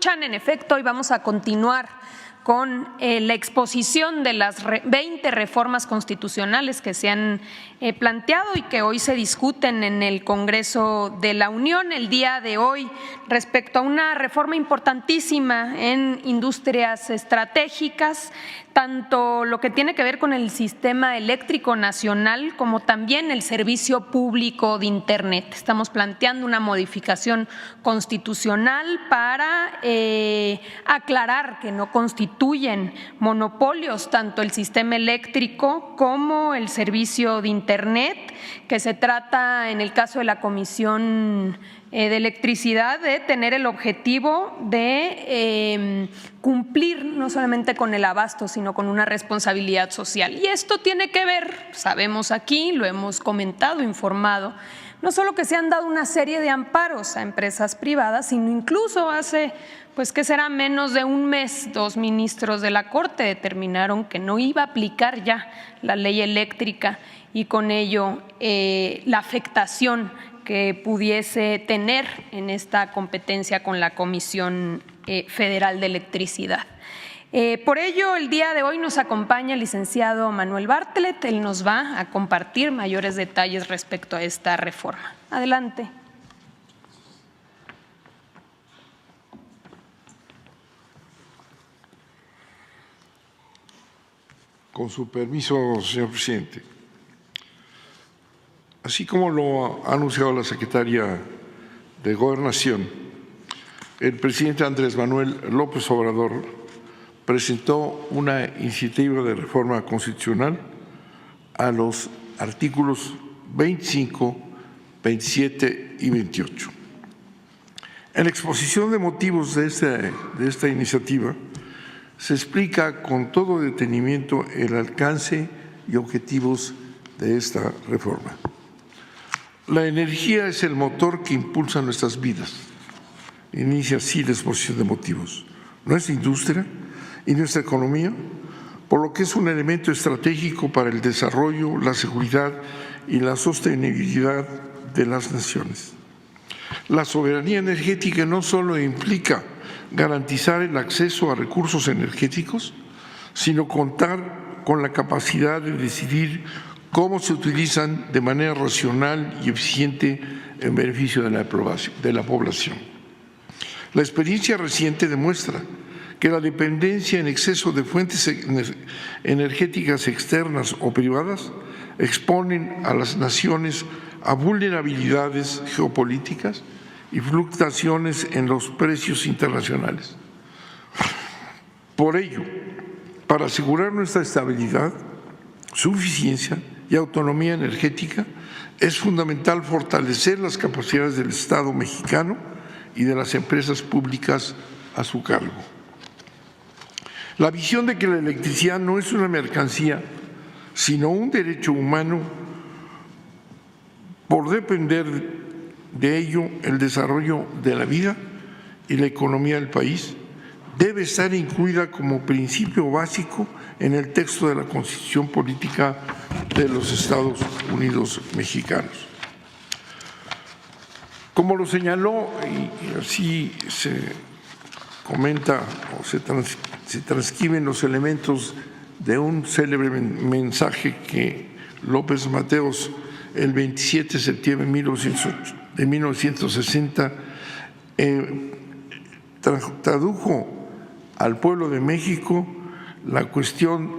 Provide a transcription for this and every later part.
escuchan, en efecto, hoy vamos a continuar con la exposición de las 20 reformas constitucionales que se han planteado y que hoy se discuten en el Congreso de la Unión. El día de hoy, respecto a una reforma importantísima en industrias estratégicas, tanto lo que tiene que ver con el sistema eléctrico nacional como también el servicio público de Internet. Estamos planteando una modificación constitucional para aclarar que no constituyen monopolios tanto el sistema eléctrico como el servicio de Internet, que se trata en el caso de la Comisión de Electricidad de tener el objetivo de cumplir no solamente con el abasto, sino con una responsabilidad social. Y esto tiene que ver, sabemos aquí, lo hemos comentado, informado, no solo que se han dado una serie de amparos a empresas privadas, sino incluso hace, pues que será menos de un mes, 2 ministros de la Corte determinaron que no iba a aplicar ya la ley eléctrica y con ello la afectación que pudiese tener en esta competencia con la Comisión Federal de Electricidad. Por ello, el día de hoy nos acompaña el licenciado Manuel Bartlett. Él nos va a compartir mayores detalles respecto a esta reforma. Adelante. Con su permiso, señor presidente. Así como lo ha anunciado la secretaria de Gobernación, el presidente Andrés Manuel López Obrador presentó una iniciativa de reforma constitucional a los artículos 25, 27 y 28. En la exposición de motivos de esta iniciativa se explica con todo detenimiento el alcance y objetivos de esta reforma. La energía es el motor que impulsa nuestras vidas. Inicia así la exposición de motivos. Nuestra industria y nuestra economía, por lo que es un elemento estratégico para el desarrollo, la seguridad y la sostenibilidad de las naciones. La soberanía energética no solo implica garantizar el acceso a recursos energéticos, sino contar con la capacidad de decidir cómo se utilizan de manera racional y eficiente en beneficio de la población. La experiencia reciente demuestra que la dependencia en exceso de fuentes energéticas externas o privadas exponen a las naciones a vulnerabilidades geopolíticas y fluctuaciones en los precios internacionales. Por ello, para asegurar nuestra estabilidad, suficiencia y autonomía energética, es fundamental fortalecer las capacidades del Estado mexicano y de las empresas públicas a su cargo. La visión de que la electricidad no es una mercancía, sino un derecho humano, por depender de ello el desarrollo de la vida y la economía del país, debe estar incluida como principio básico en el texto de la Constitución Política de los Estados Unidos Mexicanos. Como lo señaló, y así se comenta o se transcriben los elementos de un célebre mensaje que López Mateos el 27 de septiembre de 1960 tradujo al pueblo de México la cuestión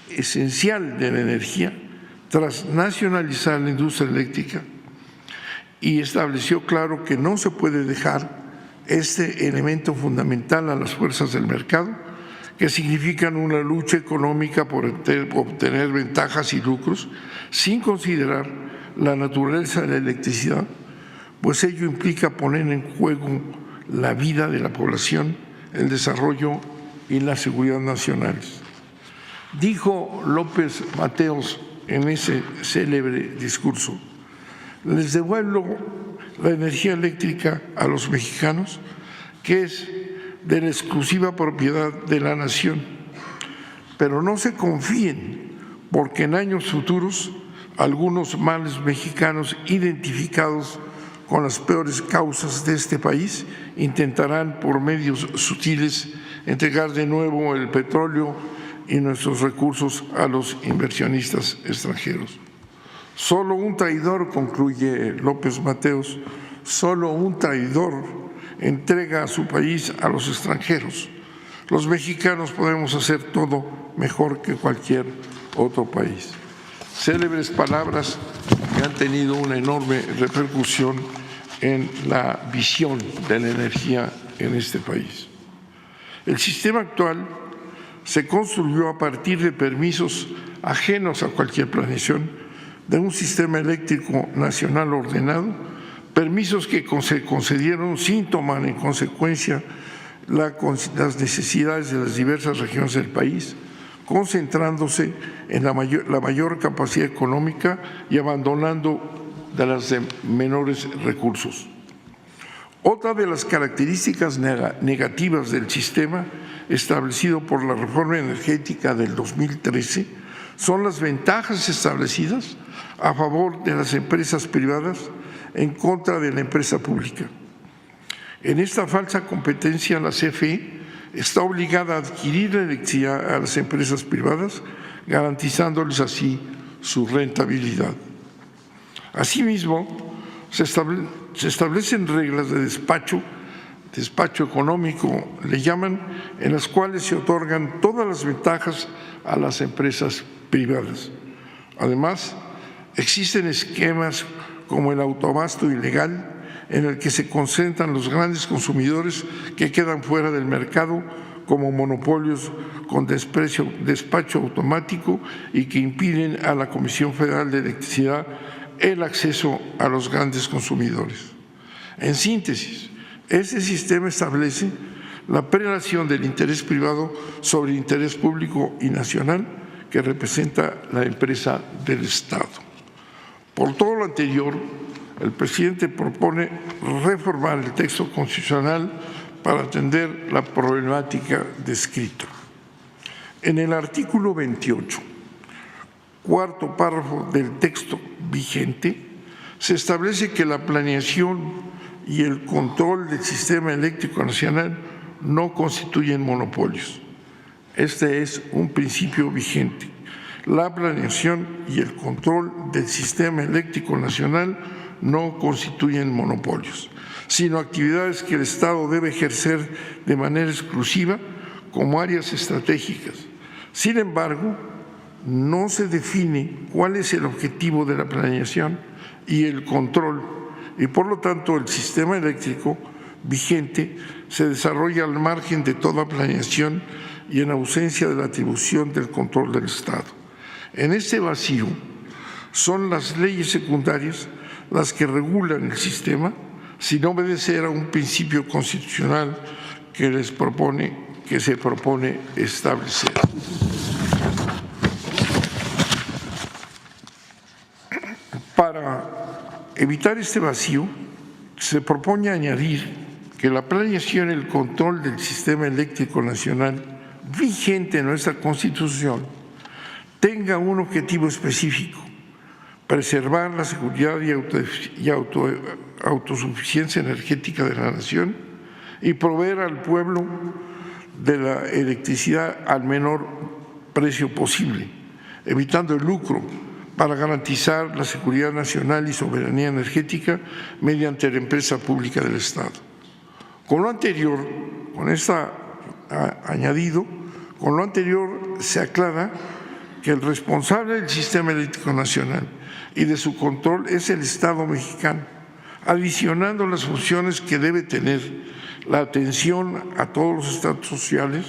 esencial de la energía tras nacionalizar la industria eléctrica y estableció claro que no se puede dejar este elemento fundamental a las fuerzas del mercado, que significan una lucha económica por obtener ventajas y lucros, sin considerar la naturaleza de la electricidad, pues ello implica poner en juego la vida de la población, el desarrollo y la seguridad nacionales. Dijo López Mateos en ese célebre discurso: les devuelvo la energía eléctrica a los mexicanos, que es de la exclusiva propiedad de la nación, pero no se confíen, porque en años futuros algunos males mexicanos identificados con las peores causas de este país, intentarán por medios sutiles entregar de nuevo el petróleo y nuestros recursos a los inversionistas extranjeros. Solo un traidor, concluye López Mateos, solo un traidor entrega a su país a los extranjeros. Los mexicanos podemos hacer todo mejor que cualquier otro país. Célebres palabras que han tenido una enorme repercusión en la visión de la energía en este país. El sistema actual se construyó a partir de permisos ajenos a cualquier planeación de un sistema eléctrico nacional ordenado, permisos que se concedieron sin tomar en consecuencia las necesidades de las diversas regiones del país, concentrándose en la mayor capacidad económica y abandonando de las de menores recursos. Otra de las características negativas del sistema establecido por la reforma energética del 2013 son las ventajas establecidas a favor de las empresas privadas en contra de la empresa pública. En esta falsa competencia, la CFE está obligada a adquirir la electricidad a las empresas privadas, garantizándoles así su rentabilidad. Asimismo, se establecen reglas de despacho económico, le llaman, en las cuales se otorgan todas las ventajas a las empresas privadas. Además, existen esquemas como el autoabasto ilegal, en el que se concentran los grandes consumidores que quedan fuera del mercado como monopolios con despacho automático y que impiden a la Comisión Federal de Electricidad el acceso a los grandes consumidores. En síntesis, este sistema establece la prelación del interés privado sobre el interés público y nacional que representa la empresa del Estado. Por todo lo anterior, el presidente propone reformar el texto constitucional para atender la problemática descrita. En el artículo 28, cuarto párrafo del texto vigente, se establece que la planeación y el control del sistema eléctrico nacional no constituyen monopolios. Este es un principio vigente. La planeación y el control del sistema eléctrico nacional no constituyen monopolios, sino actividades que el Estado debe ejercer de manera exclusiva como áreas estratégicas. Sin embargo, no se define cuál es el objetivo de la planeación y el control, y por lo tanto el sistema eléctrico vigente se desarrolla al margen de toda planeación y en ausencia de la atribución del control del Estado. En este vacío son las leyes secundarias las que regulan el sistema sin obedecer a un principio constitucional que se propone establecer. Para evitar este vacío, se propone añadir que la planeación y el control del sistema eléctrico nacional vigente en nuestra Constitución tenga un objetivo específico: preservar la seguridad y autosuficiencia energética de la nación y proveer al pueblo de la electricidad al menor precio posible, evitando el lucro, para garantizar la seguridad nacional y soberanía energética mediante la empresa pública del Estado. Con lo anterior, con lo anterior se aclara que el responsable del sistema eléctrico nacional y de su control es el Estado mexicano, adicionando las funciones que debe tener la atención a todos los estratos sociales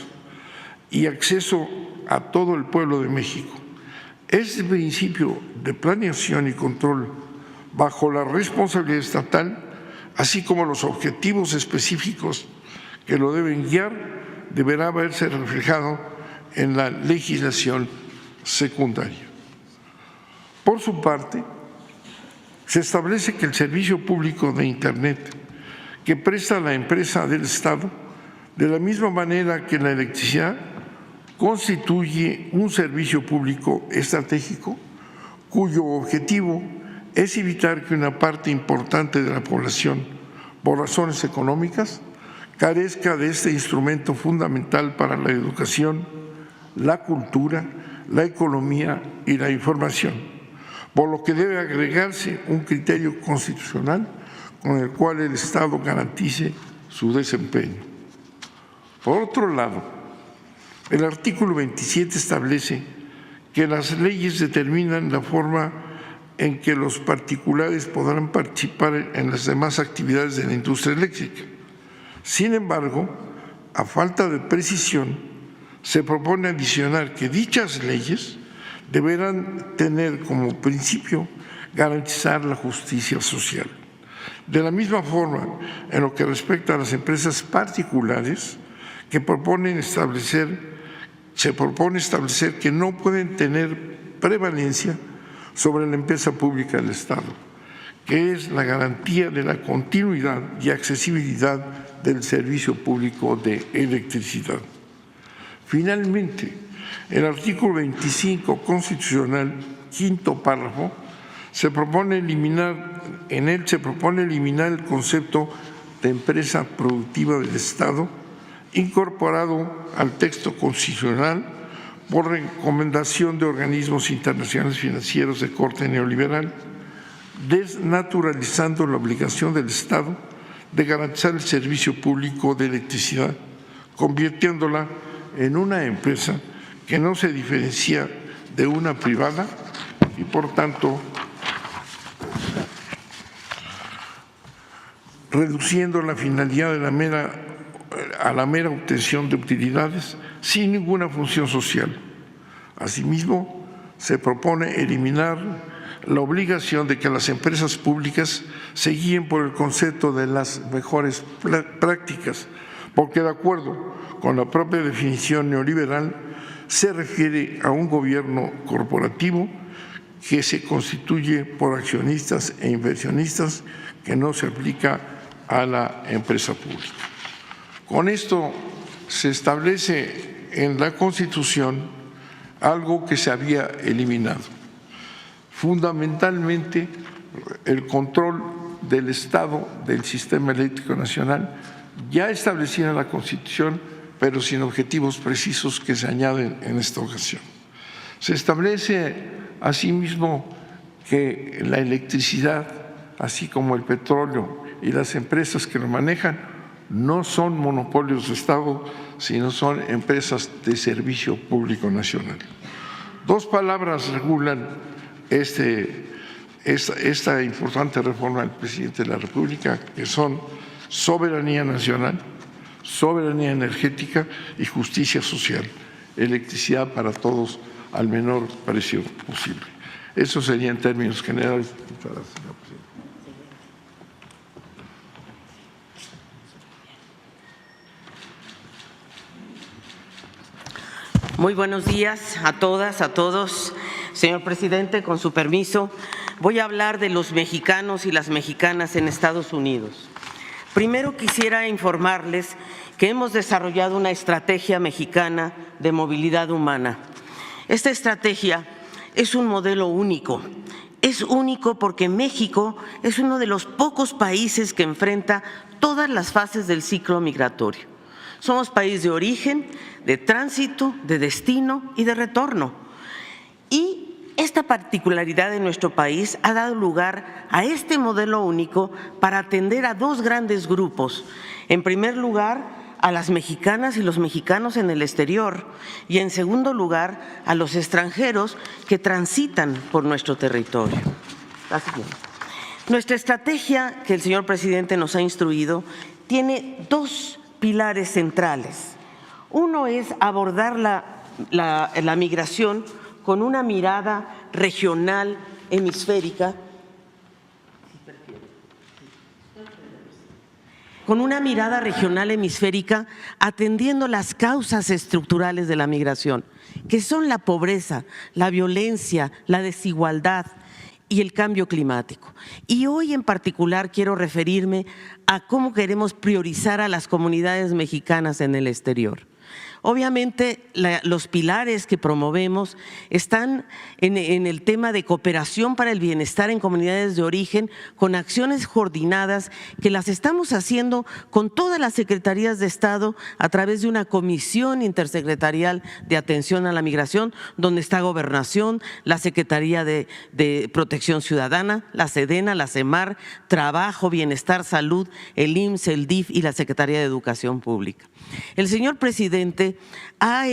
y acceso a todo el pueblo de México. Este principio de planeación y control bajo la responsabilidad estatal, así como los objetivos específicos que lo deben guiar, deberá verse reflejado en la legislación secundaria. Por su parte, se establece que el servicio público de Internet que presta la empresa del Estado, de la misma manera que la electricidad, constituye un servicio público estratégico cuyo objetivo es evitar que una parte importante de la población, por razones económicas, carezca de este instrumento fundamental para la educación, la cultura, la economía y la información, por lo que debe agregarse un criterio constitucional con el cual el Estado garantice su desempeño. Por otro lado, el artículo 27 establece que las leyes determinan la forma en que los particulares podrán participar en las demás actividades de la industria eléctrica. Sin embargo, a falta de precisión, se propone adicionar que dichas leyes deberán tener como principio garantizar la justicia social. De la misma forma, en lo que respecta a las empresas particulares que se propone establecer que no pueden tener prevalencia sobre la empresa pública del Estado, que es la garantía de la continuidad y accesibilidad del servicio público de electricidad. Finalmente, el artículo 25 constitucional, quinto párrafo, se propone eliminar el concepto de empresa productiva del Estado, incorporado al texto constitucional por recomendación de organismos internacionales financieros de corte neoliberal, desnaturalizando la obligación del Estado de garantizar el servicio público de electricidad, convirtiéndola en una empresa que no se diferencia de una privada y, por tanto, reduciendo la finalidad a la mera obtención de utilidades sin ninguna función social. Asimismo, se propone eliminar la obligación de que las empresas públicas se guíen por el concepto de las mejores prácticas, porque de acuerdo con la propia definición neoliberal, se refiere a un gobierno corporativo que se constituye por accionistas e inversionistas, que no se aplica a la empresa pública. Con esto se establece en la Constitución algo que se había eliminado, fundamentalmente el control del Estado del sistema eléctrico nacional, ya establecido en la Constitución, pero sin objetivos precisos que se añaden en esta ocasión. Se establece asimismo que la electricidad, así como el petróleo y las empresas que lo manejan, no son monopolios de Estado, sino son empresas de servicio público nacional. Dos palabras regulan esta importante reforma del presidente de la República, que son soberanía nacional, soberanía energética y justicia social, electricidad para todos al menor precio posible. Eso sería en términos generales. Muchas gracias, señor presidente. Muy buenos días a todas, a todos. Señor presidente, con su permiso, voy a hablar de los mexicanos y las mexicanas en Estados Unidos. Primero quisiera informarles que hemos desarrollado una estrategia mexicana de movilidad humana. Esta estrategia es un modelo único. Es único porque México es uno de los pocos países que enfrenta todas las fases del ciclo migratorio. Somos país de origen, de tránsito, de destino y de retorno. Y esta particularidad de nuestro país ha dado lugar a este modelo único para atender a dos grandes grupos. En primer lugar, a las mexicanas y los mexicanos en el exterior y en segundo lugar, a los extranjeros que transitan por nuestro territorio. Nuestra estrategia que el señor presidente nos ha instruido tiene dos pilares centrales. Uno es abordar la migración con una mirada regional hemisférica, atendiendo las causas estructurales de la migración, que son la pobreza, la violencia, la desigualdad y el cambio climático. Y hoy en particular quiero referirme a cómo queremos priorizar a las comunidades mexicanas en el exterior. Obviamente, los pilares que promovemos están en el tema de cooperación para el bienestar en comunidades de origen, con acciones coordinadas que las estamos haciendo con todas las secretarías de Estado a través de una comisión intersecretarial de atención a la migración, donde está Gobernación, la Secretaría de Protección Ciudadana, la SEDENA, la CEMAR, Trabajo, Bienestar, Salud, el IMSS, el DIF y la Secretaría de Educación Pública. El señor presidente ha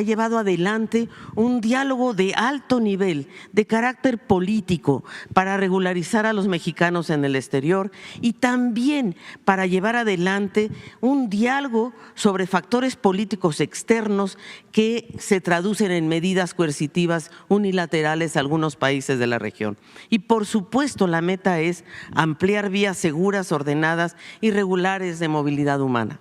llevado adelante un diálogo de alto nivel, de carácter político, para regularizar a los mexicanos en el exterior y también para llevar adelante un diálogo sobre factores políticos externos que se traducen en medidas coercitivas unilaterales a algunos países de la región. Y por supuesto, la meta es ampliar vías seguras, ordenadas y regulares de movilidad humana.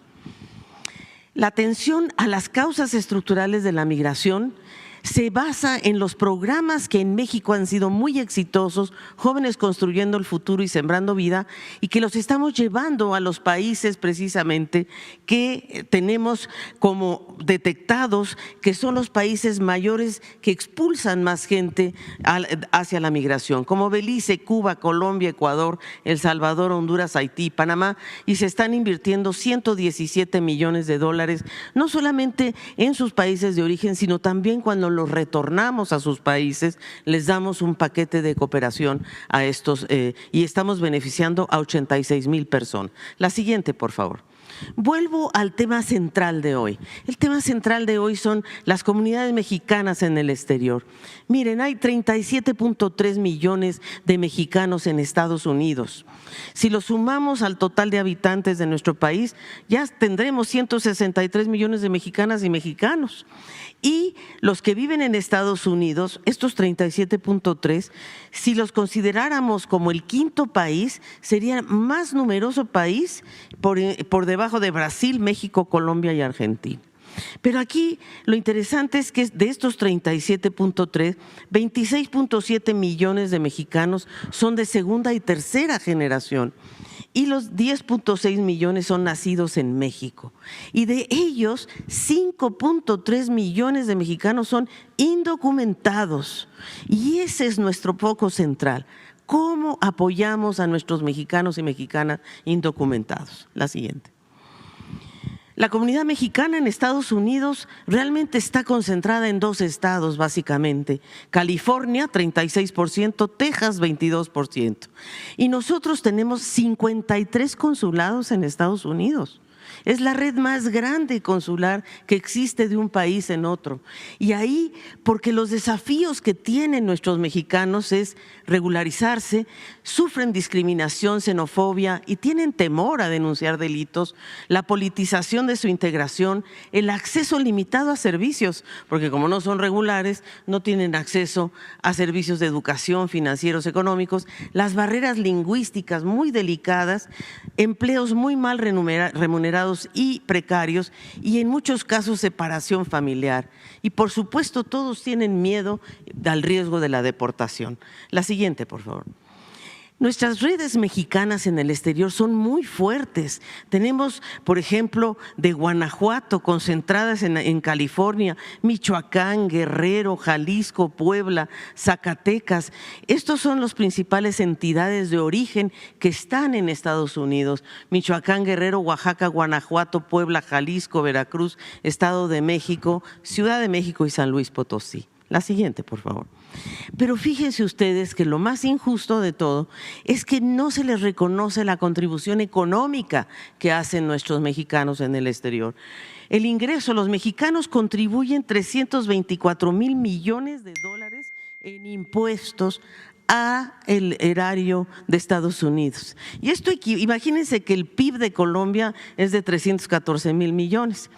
La atención a las causas estructurales de la migración se basa en los programas que en México han sido muy exitosos, Jóvenes Construyendo el Futuro y Sembrando Vida, y que los estamos llevando a los países precisamente que tenemos como detectados, que son los países mayores que expulsan más gente hacia la migración, como Belice, Cuba, Colombia, Ecuador, El Salvador, Honduras, Haití, Panamá, y se están invirtiendo 117 millones de dólares, no solamente en sus países de origen, sino también cuando los retornamos a sus países, les damos un paquete de cooperación a estos y estamos beneficiando a 86,000 personas. La siguiente, por favor. Vuelvo al tema central de hoy. El tema central de hoy son las comunidades mexicanas en el exterior. Miren, hay 37.3 millones de mexicanos en Estados Unidos. Si lo sumamos al total de habitantes de nuestro país, ya tendremos 163 millones de mexicanas y mexicanos. Y los que viven en Estados Unidos, estos 37.3, si los consideráramos como el quinto país, sería el más numeroso país por debajo de Brasil, México, Colombia y Argentina. Pero aquí lo interesante es que de estos 37.3, 26.7 millones de mexicanos son de segunda y tercera generación. Y los 10.6 millones son nacidos en México. Y de ellos, 5.3 millones de mexicanos son indocumentados. Y ese es nuestro foco central. ¿Cómo apoyamos a nuestros mexicanos y mexicanas indocumentados? La siguiente. La comunidad mexicana en Estados Unidos realmente está concentrada en 2 estados, básicamente. California, 36%, Texas, 22%. Y nosotros tenemos 53 consulados en Estados Unidos. Es la red más grande consular que existe de un país en otro. Y ahí, porque los desafíos que tienen nuestros mexicanos es regularizarse, sufren discriminación, xenofobia y tienen temor a denunciar delitos, la politización de su integración, el acceso limitado a servicios, porque como no son regulares, no tienen acceso a servicios de educación, financieros, económicos, las barreras lingüísticas muy delicadas, empleos muy mal remunerados y precarios y en muchos casos separación familiar. Y por supuesto todos tienen miedo al riesgo de la deportación. La siguiente, por favor. Nuestras redes mexicanas en el exterior son muy fuertes. Tenemos, por ejemplo, de Guanajuato, concentradas en California, Michoacán, Guerrero, Jalisco, Puebla, Zacatecas. Estos son las principales entidades de origen que están en Estados Unidos. Michoacán, Guerrero, Oaxaca, Guanajuato, Puebla, Jalisco, Veracruz, Estado de México, Ciudad de México y San Luis Potosí. La siguiente, por favor. Pero fíjense ustedes que lo más injusto de todo es que no se les reconoce la contribución económica que hacen nuestros mexicanos en el exterior. El ingreso, los mexicanos contribuyen 324,000 millones de dólares en impuestos a el erario de Estados Unidos. Y esto, imagínense que el PIB de Colombia es de 314,000 millones.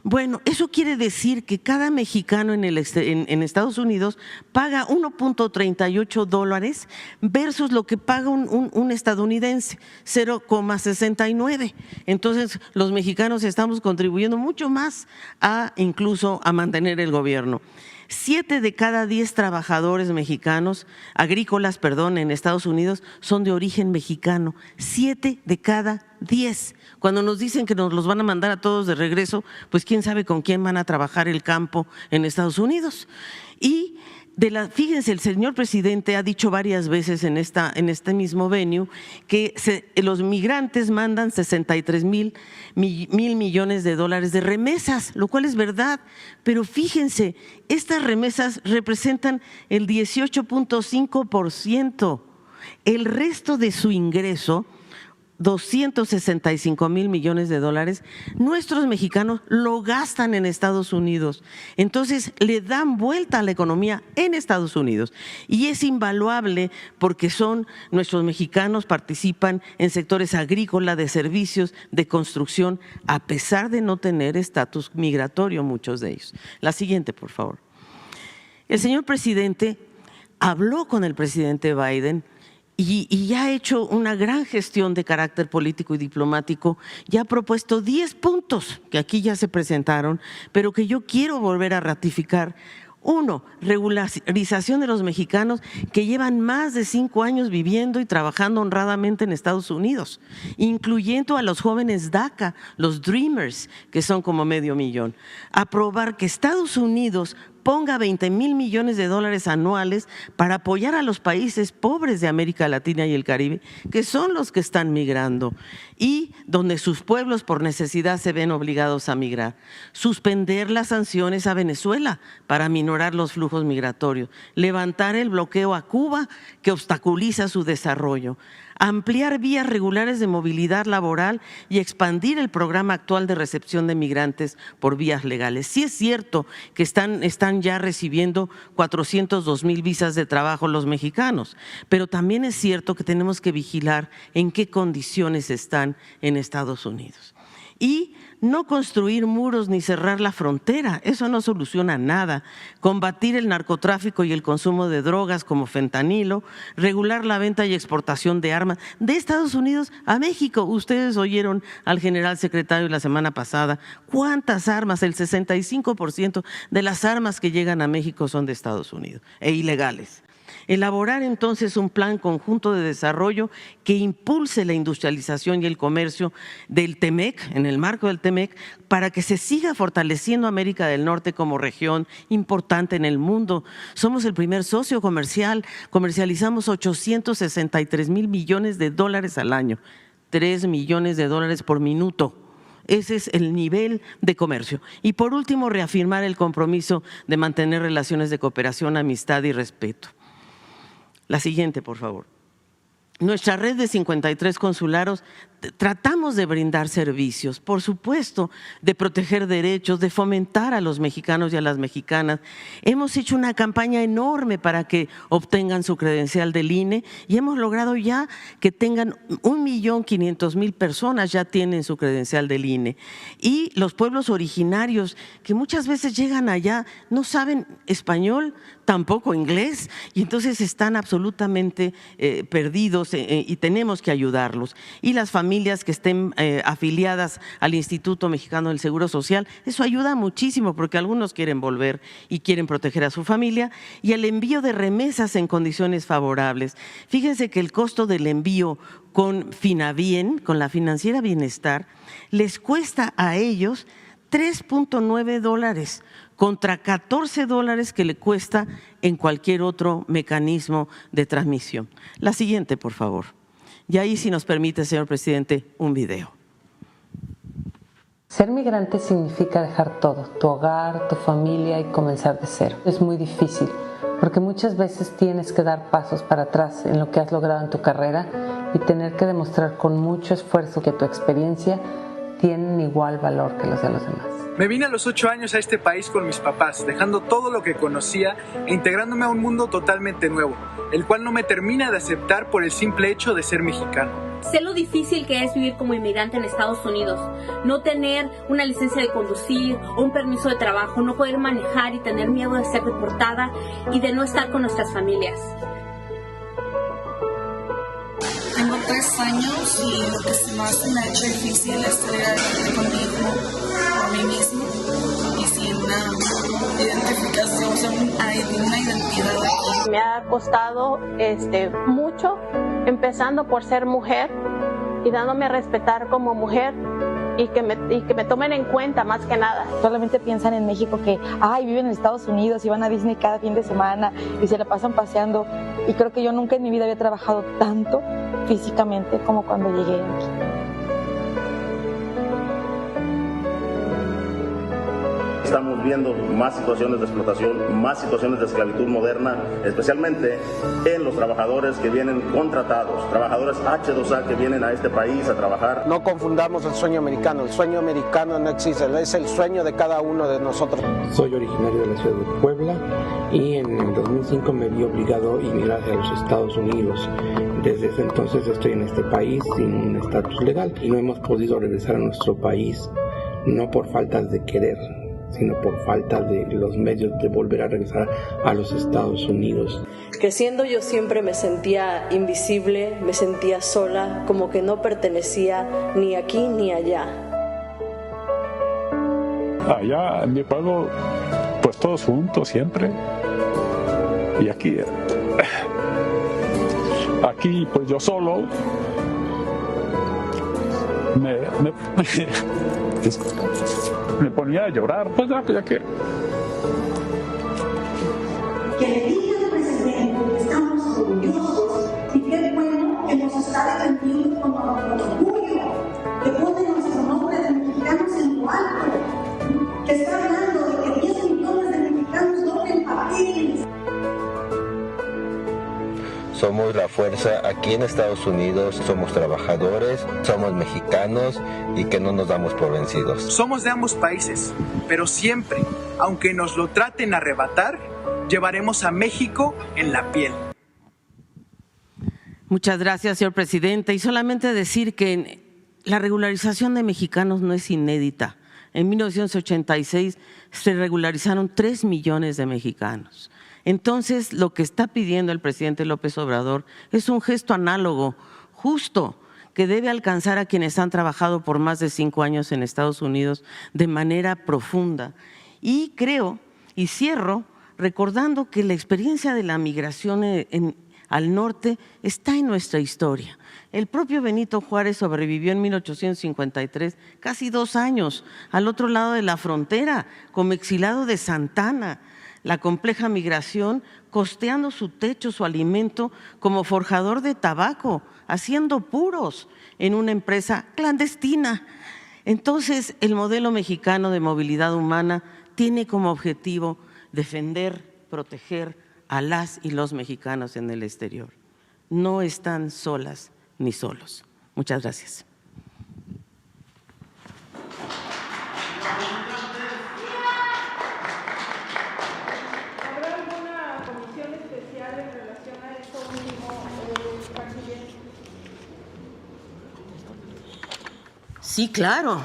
Bueno, eso quiere decir que cada mexicano en Estados Unidos paga 1.38 dólares versus lo que paga un estadounidense, 0,69. Entonces, los mexicanos estamos contribuyendo mucho más incluso a mantener el gobierno. 7 de cada 10 trabajadores mexicanos, agrícolas, en Estados Unidos son de origen mexicano. 7 de cada 10. Cuando nos dicen que nos los van a mandar a todos de regreso, pues quién sabe con quién van a trabajar el campo en Estados Unidos. Y fíjense, el señor presidente ha dicho varias veces en este mismo venue que los migrantes mandan 63 mil millones de dólares de remesas, lo cual es verdad, pero fíjense, estas remesas representan el 18.5%. El resto de su ingreso, 265 mil millones de dólares, nuestros mexicanos lo gastan en Estados Unidos. Entonces le dan vuelta a la economía en Estados Unidos y es invaluable porque nuestros mexicanos participan en sectores agrícolas, de servicios, de construcción, a pesar de no tener estatus migratorio muchos de ellos. La siguiente, por favor. El señor presidente habló con el presidente Biden y ya ha hecho una gran gestión de carácter político y diplomático, ya ha propuesto 10 puntos que aquí ya se presentaron, pero que yo quiero volver a ratificar. 1, regularización de los mexicanos que llevan más de 5 años viviendo y trabajando honradamente en Estados Unidos, incluyendo a los jóvenes DACA, los Dreamers, que son como 500,000. Aprobar que Estados Unidos ponga 20 mil millones de dólares anuales para apoyar a los países pobres de América Latina y el Caribe, que son los que están migrando y donde sus pueblos por necesidad se ven obligados a migrar. Suspender las sanciones a Venezuela para minorar los flujos migratorios. Levantar el bloqueo a Cuba que obstaculiza su desarrollo. Ampliar vías regulares de movilidad laboral y expandir el programa actual de recepción de migrantes por vías legales. Sí es cierto que están ya recibiendo 402,000 visas de trabajo los mexicanos, pero también es cierto que tenemos que vigilar en qué condiciones están en Estados Unidos. Y no construir muros ni cerrar la frontera, eso no soluciona nada. Combatir el narcotráfico y el consumo de drogas como fentanilo, regular la venta y exportación de armas de Estados Unidos a México. Ustedes oyeron al general secretario la semana pasada cuántas armas, el 65% de las armas que llegan a México son de Estados Unidos e ilegales. Elaborar entonces un plan conjunto de desarrollo que impulse la industrialización y el comercio del TEMEC, en el marco del TEMEC, para que se siga fortaleciendo América del Norte como región importante en el mundo. Somos el primer socio comercial, comercializamos 863 mil millones de dólares al año, 3 millones de dólares por minuto. Ese es el nivel de comercio. Y por último, reafirmar el compromiso de mantener relaciones de cooperación, amistad y respeto. La siguiente, por favor. Nuestra red de 53 consulados tratamos de brindar servicios, por supuesto, de proteger derechos, de fomentar a los mexicanos y a las mexicanas. Hemos hecho una campaña enorme para que obtengan su credencial del INE y hemos logrado ya que tengan 1.500.000 personas ya tienen su credencial del INE. Y los pueblos originarios que muchas veces llegan allá no saben español, tampoco inglés, y entonces están absolutamente perdidos y tenemos que ayudarlos. Y las familias que estén afiliadas al Instituto Mexicano del Seguro Social, eso ayuda muchísimo porque algunos quieren volver y quieren proteger a su familia, y el envío de remesas en condiciones favorables. Fíjense que el costo del envío con Finabien, con la Financiera Bienestar, les cuesta a ellos $3.9 contra $14 que le cuesta en cualquier otro mecanismo de transmisión. La siguiente, por favor. Y ahí, si nos permite, señor presidente, un video. Ser migrante significa dejar todo, tu hogar, tu familia y comenzar de cero. Es muy difícil porque muchas veces tienes que dar pasos para atrás en lo que has logrado en tu carrera y tener que demostrar con mucho esfuerzo que tu experiencia tiene igual valor que los de los demás. Me vine a los 8 años a este país con mis papás, dejando todo lo que conocía e integrándome a un mundo totalmente nuevo, el cual no me termina de aceptar por el simple hecho de ser mexicano. Sé lo difícil que es vivir como inmigrante en Estados Unidos, no tener una licencia de conducir o un permiso de trabajo, no poder manejar y tener miedo de ser deportada y de no estar con nuestras familias. Tengo 3 años y lo que más me ha hecho difícil es salir adelante con mi hijo, por mí mismo y sin una identificación. Me ha costado mucho, empezando por ser mujer y dándome a respetar como mujer y que me tomen en cuenta más que nada. Solamente piensan en México que viven en Estados Unidos y van a Disney cada fin de semana y se la pasan paseando, y creo que yo nunca en mi vida había trabajado tanto físicamente como cuando llegué aquí. Estamos viendo más situaciones de explotación, más situaciones de esclavitud moderna, especialmente en los trabajadores que vienen contratados, trabajadores H2A que vienen a este país a trabajar. No confundamos el sueño americano no existe, es el sueño de cada uno de nosotros. Soy originario de la ciudad de Puebla y en el 2005 me vi obligado a emigrar a los Estados Unidos. Desde ese entonces estoy en este país sin un estatus legal y no hemos podido regresar a nuestro país, no por falta de querer, sino por falta de los medios de volver a regresar a los Estados Unidos. Creciendo yo siempre me sentía invisible, me sentía sola, como que no pertenecía ni aquí ni allá. Allá en mi pueblo, pues todos juntos siempre. Y aquí pues yo solo me ponía a llorar, pues ya que... Que le diga al presidente que estamos orgullosos y qué bueno que nos está defendiendo con orgullo, que pone nuestro nombre de mexicanos en lo alto, que está hablando de que 10 millones de mexicanos donen papeles. Somos la fuerza aquí en Estados Unidos, somos trabajadores, somos mexicanos y que no nos damos por vencidos. Somos de ambos países, pero siempre, aunque nos lo traten a arrebatar, llevaremos a México en la piel. Muchas gracias, señor presidente. Y solamente decir que la regularización de mexicanos no es inédita. En 1986 se regularizaron 3 millones de mexicanos. Entonces, lo que está pidiendo el presidente López Obrador es un gesto análogo, justo, que debe alcanzar a quienes han trabajado por más de 5 años en Estados Unidos de manera profunda. Y creo, y cierro, recordando que la experiencia de la migración al norte está en nuestra historia. El propio Benito Juárez sobrevivió en 1853, casi 2 años, al otro lado de la frontera, como exilado de Santana. La compleja migración, costeando su techo, su alimento, como forjador de tabaco, haciendo puros en una empresa clandestina. Entonces, el modelo mexicano de movilidad humana tiene como objetivo defender, proteger a las y los mexicanos en el exterior. No están solas ni solos. Muchas gracias. Sí, claro.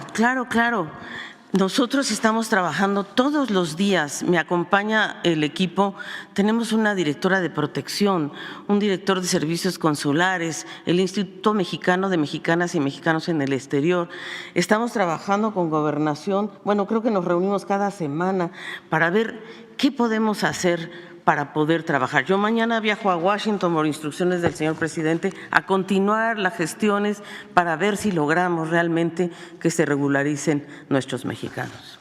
Nosotros estamos trabajando todos los días, me acompaña el equipo, tenemos una directora de protección, un director de servicios consulares, el Instituto Mexicano de Mexicanas y Mexicanos en el Exterior. Estamos trabajando con Gobernación, creo que nos reunimos cada semana para ver qué podemos hacer para poder trabajar. Yo mañana viajo a Washington por instrucciones del señor presidente a continuar las gestiones para ver si logramos realmente que se regularicen nuestros mexicanos.